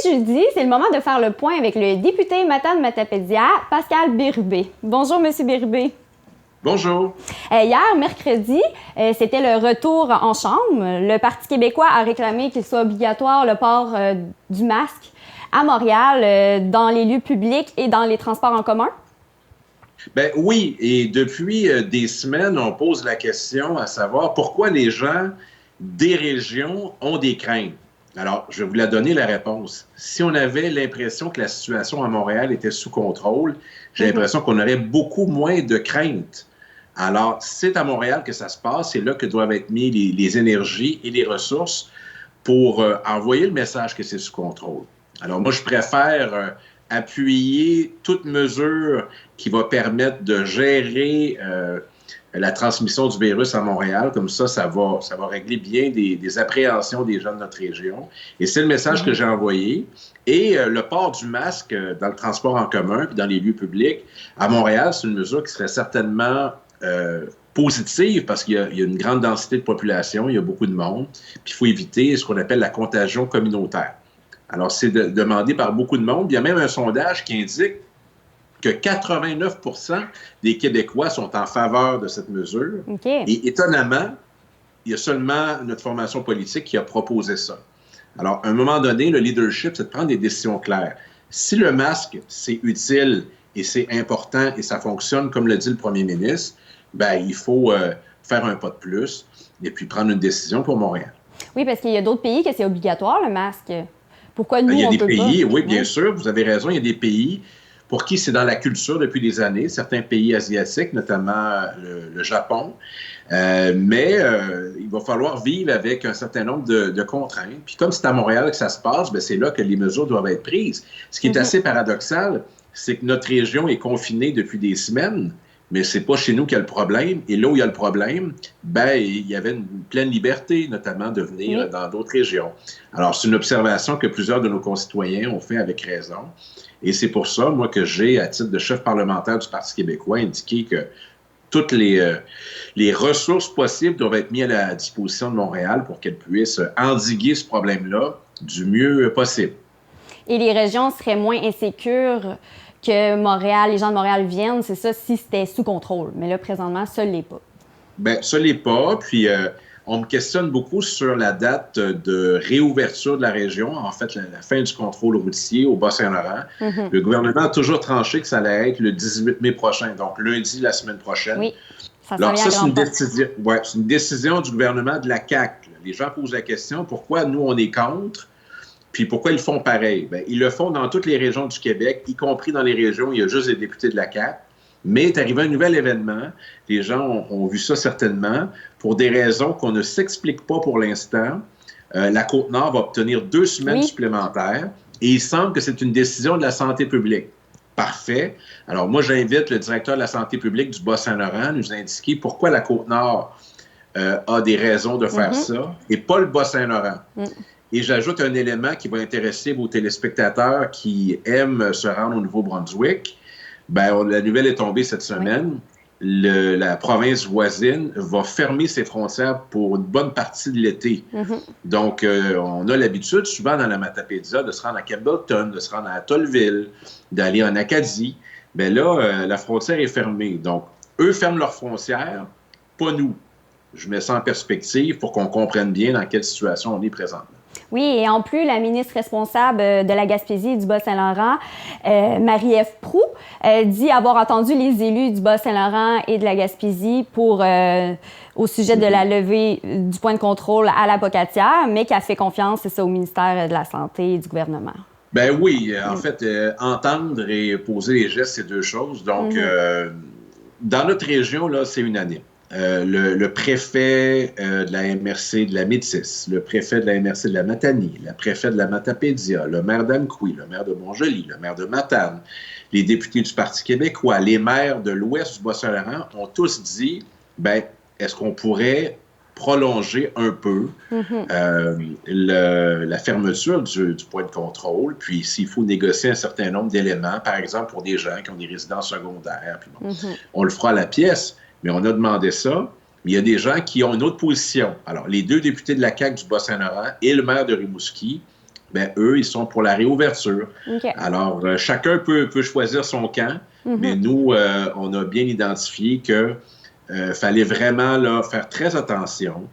jeudi, c'est le moment de faire le point avec le député Matane-Matapédia, Pascal Bérubé. Bonjour, Monsieur Bérubé. Bonjour. Hier, mercredi, c'était le retour en chambre. Le Parti québécois a réclamé qu'il soit obligatoire le port du masque à Montréal, dans les lieux publics et dans les transports en commun. Ben oui, et depuis des semaines, on pose la question à savoir pourquoi les gens des régions ont des craintes. Alors, je vais vous la donner la réponse. Si on avait l'impression que la situation à Montréal était sous contrôle, j'ai l'impression qu'on aurait beaucoup moins de craintes. Alors, c'est à Montréal que ça se passe, c'est là que doivent être mis les énergies et les ressources pour envoyer le message que c'est sous contrôle. Alors, moi, je préfère appuyer toute mesure qui va permettre de gérer la transmission du virus à Montréal. Comme ça va régler bien des appréhensions des gens de notre région. Et c'est le message que j'ai envoyé. Et le port du masque dans le transport en commun puis dans les lieux publics à Montréal, c'est une mesure qui serait certainement positive parce qu'il y a une grande densité de population, il y a beaucoup de monde, puis il faut éviter ce qu'on appelle la contagion communautaire. Alors, c'est demandé par beaucoup de monde. Il y a même un sondage qui indique que 89 % des Québécois sont en faveur de cette mesure. Okay. Et étonnamment, il y a seulement notre formation politique qui a proposé ça. Alors, à un moment donné, le leadership, c'est de prendre des décisions claires. Si le masque, c'est utile et c'est important et ça fonctionne, comme le dit le premier ministre, ben il faut faire un pas de plus et puis prendre une décision pour Montréal. Oui, parce qu'il y a d'autres pays que c'est obligatoire, le masque. Pourquoi nous, il y a on des peut pays, pas? oui, bien sûr, vous avez raison, il y a des pays pour qui c'est dans la culture depuis des années, certains pays asiatiques, notamment le Japon. Mais il va falloir vivre avec un certain nombre de contraintes. Puis comme c'est à Montréal que ça se passe, bien, c'est là que les mesures doivent être prises. Ce qui est assez paradoxal, c'est que notre région est confinée depuis des semaines, mais c'est pas chez nous qu'il y a le problème. Et là où il y a le problème, ben il y avait une pleine liberté, notamment de venir dans d'autres régions. Alors, c'est une observation que plusieurs de nos concitoyens ont fait avec raison. Et c'est pour ça, moi, que j'ai, à titre de chef parlementaire du Parti québécois, indiqué que toutes les ressources possibles doivent être mises à la disposition de Montréal pour qu'elle puisse endiguer ce problème-là du mieux possible. Et les régions seraient moins insécures que Montréal, les gens de Montréal viennent, c'est ça, si c'était sous contrôle. Mais là, présentement, ça ne l'est pas. Bien, ça ne l'est pas. Puis, on me questionne beaucoup sur la date de réouverture de la région, en fait, la fin du contrôle routier au Bas-Saint-Laurent. Le gouvernement a toujours tranché que ça allait être le 18 mai prochain, donc lundi la semaine prochaine. Oui, ça alors, ça, c'est une décision du gouvernement de la CAQ. Les gens posent la question, pourquoi nous, on est contre? Puis pourquoi ils font pareil? Bien, ils le font dans toutes les régions du Québec, y compris dans les régions où il y a juste des députés de la CAQ. Mais est arrivé un nouvel événement. Les gens ont vu ça certainement pour des raisons qu'on ne s'explique pas pour l'instant. La Côte-Nord va obtenir 2 semaines supplémentaires et il semble que c'est une décision de la santé publique. Parfait. Alors moi, j'invite le directeur de la santé publique du Bas-Saint-Laurent à nous indiquer pourquoi la Côte-Nord a des raisons de faire ça et pas le Bas-Saint-Laurent. Et j'ajoute un élément qui va intéresser vos téléspectateurs qui aiment se rendre au Nouveau-Brunswick. Bien, la nouvelle est tombée cette semaine. La province voisine va fermer ses frontières pour une bonne partie de l'été. Donc, on a l'habitude, souvent dans la Matapédia, de se rendre à Campbellton, de se rendre à Tollville, d'aller en Acadie. Bien là, la frontière est fermée. Donc, eux ferment leurs frontières, pas nous. Je mets ça en perspective pour qu'on comprenne bien dans quelle situation on est présentement. Oui, et en plus, la ministre responsable de la Gaspésie et du Bas-Saint-Laurent, Marie-Ève Proulx, dit avoir entendu les élus du Bas-Saint-Laurent et de la Gaspésie au sujet de la levée du point de contrôle à la Pocatière, mais qu'elle fait confiance, c'est ça, au ministère de la Santé et du gouvernement. Ben oui, en fait, entendre et poser les gestes, c'est deux choses. Donc, dans notre région, là, c'est unanime. Le préfet de la MRC de la Métis, le préfet de la MRC de la Matanie, le préfet de la Matapédia, le maire d'Amqui, le maire de Montjoly, le maire de Matane, les députés du Parti québécois, les maires de l'ouest du Bas-Saint-Laurent ont tous dit, ben, est-ce qu'on pourrait prolonger un peu la fermeture du point de contrôle, puis s'il faut négocier un certain nombre d'éléments, par exemple pour des gens qui ont des résidences secondaires, puis bon, on le fera à la pièce. Mais on a demandé ça, mais il y a des gens qui ont une autre position. Alors, les 2 députés de la CAQ du Bas-Saint-Laurent et le maire de Rimouski ben eux, ils sont pour la réouverture. OK. Alors, chacun peut choisir son camp, mais nous, on a bien identifié que fallait vraiment là, faire très attention,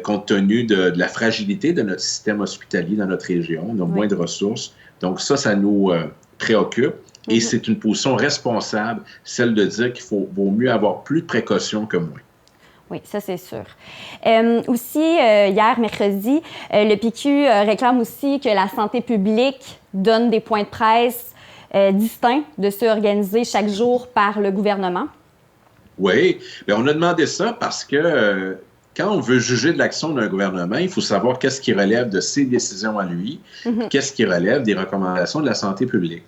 compte tenu de la fragilité de notre système hospitalier dans notre région. On a moins de ressources. Donc ça nous préoccupe. Et c'est une position responsable, celle de dire qu'il vaut mieux avoir plus de précautions que moins. Oui, ça, c'est sûr. Aussi, hier, mercredi, le PQ réclame aussi que la santé publique donne des points de presse distincts de ceux organisés chaque jour par le gouvernement. Oui, bien, on a demandé ça parce que quand on veut juger de l'action d'un gouvernement, il faut savoir qu'est-ce qui relève de ses décisions à lui, qu'est-ce qui relève des recommandations de la santé publique.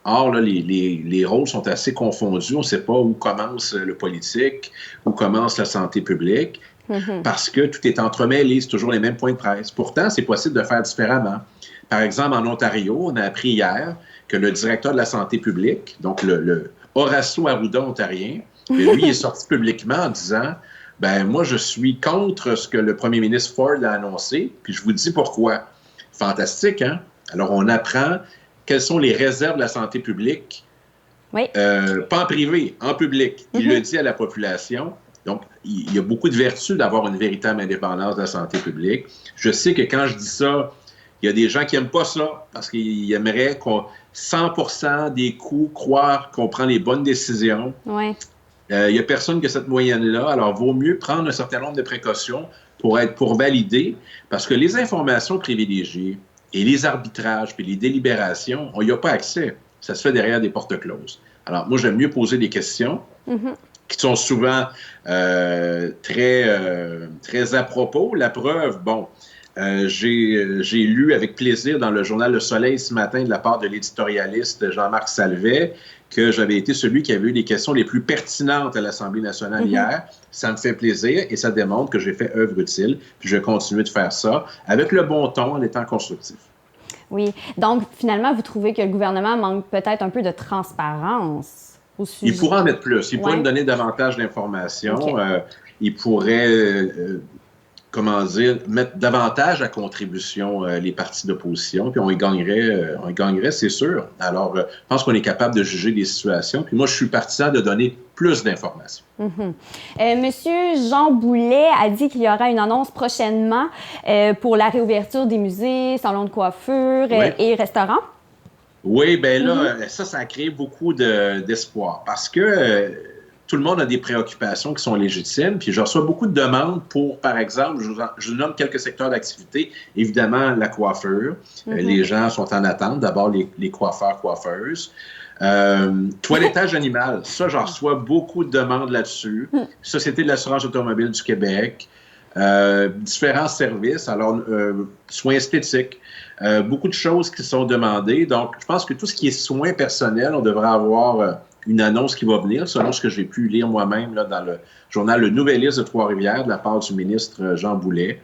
Or, là, les rôles sont assez confondus. On ne sait pas où commence le politique, où commence la santé publique, parce que tout est entremêlé, c'est toujours les mêmes points de presse. Pourtant, c'est possible de faire différemment. Par exemple, en Ontario, on a appris hier que le directeur de la santé publique, donc le Horacio Arruda ontarien, lui est sorti publiquement en disant « ben moi, je suis contre ce que le premier ministre Ford a annoncé, puis je vous dis pourquoi. » Fantastique, hein? Alors, on apprend quelles sont les réserves de la santé publique, pas en privé, en public. Il le dit à la population. Donc, il y a beaucoup de vertus d'avoir une véritable indépendance de la santé publique. Je sais que quand je dis ça, il y a des gens qui n'aiment pas ça parce qu'ils aimeraient qu'on 100% des coups croire qu'on prend les bonnes décisions. Ouais. Il n'y a personne qui a cette moyenne-là. Alors, il vaut mieux prendre un certain nombre de précautions pour valider, parce que les informations privilégiées et les arbitrages puis les délibérations, on n'y a pas accès. Ça se fait derrière des portes closes. Alors, moi, j'aime mieux poser des questions qui sont souvent très à propos. La preuve, bon, j'ai lu avec plaisir dans le journal Le Soleil ce matin de la part de l'éditorialiste Jean-Marc Salvet que j'avais été celui qui avait eu les questions les plus pertinentes à l'Assemblée nationale hier. Ça me fait plaisir et ça démontre que j'ai fait œuvre utile. Puis je vais continuer de faire ça avec le bon ton en étant constructif. Oui. Donc, finalement, vous trouvez que le gouvernement manque peut-être un peu de transparence au sujet? Il pourrait en mettre plus. Il pourrait nous donner davantage d'informations. Il pourrait... mettre davantage à contribution les partis d'opposition, puis on y gagnerait, c'est sûr. Alors, je pense qu'on est capable de juger des situations. Puis moi, je suis partisan de donner plus d'informations. Monsieur Jean Boulet a dit qu'il y aura une annonce prochainement pour la réouverture des musées, salons de coiffure et restaurants. Oui, bien là, ça a créé beaucoup d'espoir parce que tout le monde a des préoccupations qui sont légitimes. Puis je reçois beaucoup de demandes pour, par exemple, je vous nomme quelques secteurs d'activité. Évidemment, la coiffure. Les gens sont en attente. D'abord, les coiffeurs, coiffeuses. Toilettage animal. Ça, j'en reçois beaucoup de demandes là-dessus. Société de l'assurance automobile du Québec. Différents services. Alors, soins esthétiques. Beaucoup de choses qui sont demandées. Donc, je pense que tout ce qui est soins personnels, on devrait avoir... une annonce qui va venir, selon ce que j'ai pu lire moi-même là, dans le journal Le Nouvelliste de Trois-Rivières de la part du ministre Jean Boulet.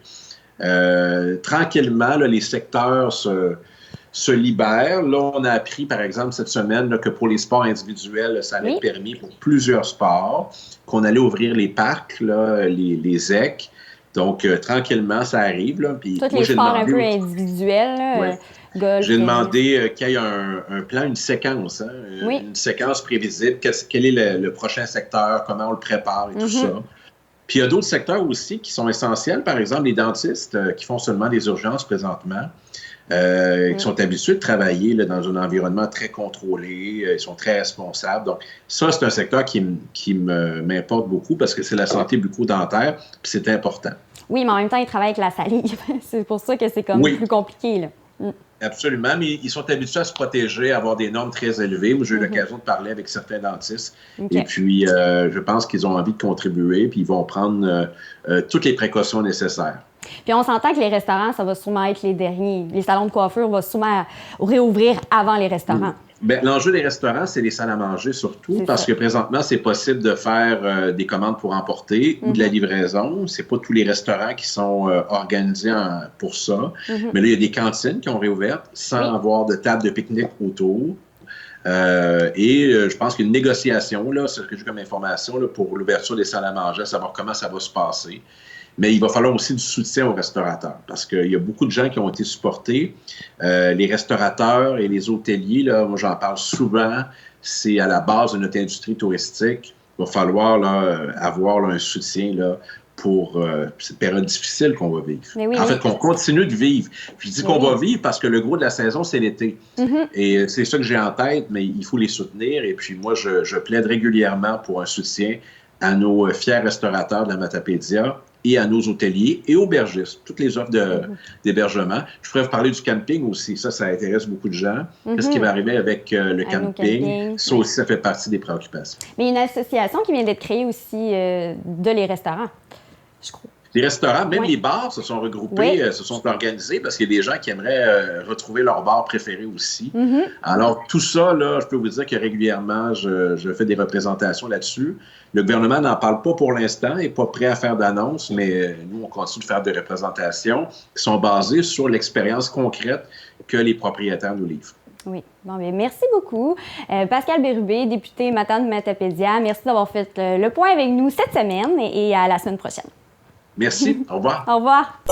Tranquillement, là, les secteurs se libèrent. Là, on a appris, par exemple, cette semaine, là, que pour les sports individuels, ça allait être permis pour plusieurs sports, qu'on allait ouvrir les parcs, là, les EC. Donc, tranquillement, ça arrive. Là. Puis, tous les sports un peu individuels, là, golf. J'ai demandé qu'il y ait un plan, une séquence, hein, une séquence prévisible. Quel est le prochain secteur, comment on le prépare et tout ça. Puis, il y a d'autres secteurs aussi qui sont essentiels. Par exemple, les dentistes qui font seulement des urgences présentement, qui sont habitués de travailler là, dans un environnement très contrôlé, ils sont très responsables. Donc, ça, c'est un secteur qui m'importe beaucoup parce que c'est la santé bucco-dentaire, puis c'est important. Oui, mais en même temps, ils travaillent avec la salive. C'est pour ça que c'est comme plus compliqué, là. Absolument, mais ils sont habitués à se protéger, à avoir des normes très élevées. Moi, j'ai eu l'occasion de parler avec certains dentistes. Et puis, je pense qu'ils ont envie de contribuer, puis ils vont prendre toutes les précautions nécessaires. Puis on s'entend que les restaurants, ça va sûrement être les derniers. Les salons de coiffure vont sûrement réouvrir avant les restaurants. Bien, l'enjeu des restaurants, c'est les salles à manger surtout, parce que présentement, c'est possible de faire des commandes pour emporter ou de la livraison. C'est pas tous les restaurants qui sont organisés pour ça. Mais là, il y a des cantines qui ont réouvert sans avoir de table de pique-nique autour. Je pense qu'il y a une négociation, là, c'est ce que j'ai comme information, là, pour l'ouverture des salles à manger, à savoir comment ça va se passer. mais il va falloir aussi du soutien aux restaurateurs parce qu'il y a beaucoup de gens qui ont été supportés. Les restaurateurs et les hôteliers, là, moi j'en parle souvent, c'est à la base de notre industrie touristique. Il va falloir là, avoir là, un soutien là, pour cette période difficile qu'on va vivre. Oui, en fait, qu'on continue de vivre. Puis je dis qu'on va vivre parce que le gros de la saison, c'est l'été. Et c'est ça que j'ai en tête, mais il faut les soutenir. Et puis moi, je plaide régulièrement pour un soutien à nos fiers restaurateurs de la Matapédia et à nos hôteliers et aubergistes, toutes les offres d'hébergement. Je pourrais vous parler du camping aussi. Ça intéresse beaucoup de gens. Qu'est-ce qui va arriver avec le camping? Ça aussi, ça fait partie des préoccupations. Mais il y a une association qui vient d'être créée aussi de les restaurants, je crois. Les restaurants, même les bars se sont regroupés, se sont organisés parce qu'il y a des gens qui aimeraient retrouver leur bar préféré aussi. Alors, tout ça, là, je peux vous dire que régulièrement, je fais des représentations là-dessus. Le gouvernement n'en parle pas pour l'instant, n'est pas prêt à faire d'annonces, mais nous, on continue de faire des représentations qui sont basées sur l'expérience concrète que les propriétaires nous livrent. Oui. Bon, bien, merci beaucoup. Pascal Bérubé, député Matane Matapédia, merci d'avoir fait le point avec nous cette semaine et à la semaine prochaine. Merci. Au revoir. Au revoir.